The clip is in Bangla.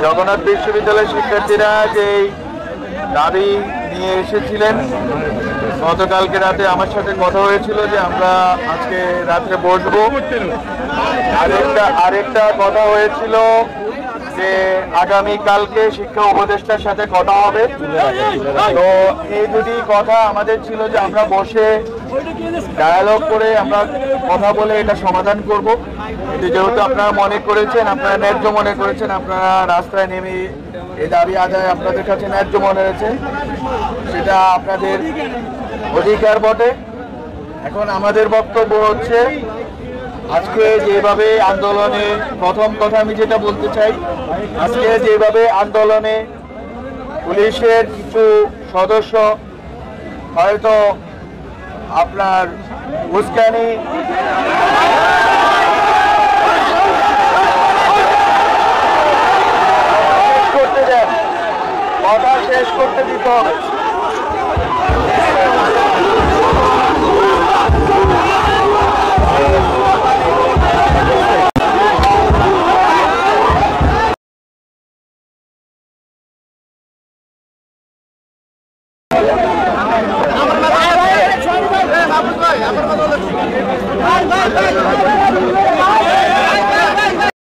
জগন্নাথ বিশ্ববিদ্যালয়ের শিক্ষার্থীরা যে দাবি নিয়ে এসেছিলেন, গতকালকে রাতে আমার সাথে কথা হয়েছিল যে আমরা আজকে রাত্রে বসবো। আরেকটা কথা হয়েছিল যে আগামী কালকে শিক্ষা উপদেষ্টার সাথে কথা হবে। তো এই দুটি কথা আমাদের ছিল যে আমরা বসে ডায়ালগ করে আমরা কথা বলে এটা সমাধান করব। যেহেতু আপনারা মনে করেছেন, আপনারা ন্যায্য মনে করেছেন, আপনারা রাস্তায় নেমে এই দাবি আদায় আপনাদের কাছে ন্যায্য মনে হয়েছে, সেটা আপনাদের অধিকার বটে। এখন আমাদের বক্তব্য হচ্ছে, আজকে যেভাবে আন্দোলনে, প্রথম কথা আমি যেটা বলতে চাই, আজকে যেভাবে আন্দোলনে পুলিশের কিছু সদস্য হয়তো আপনার উস্কানি করতে দেন, কথা শেষ করতে দিতে হবে। আমার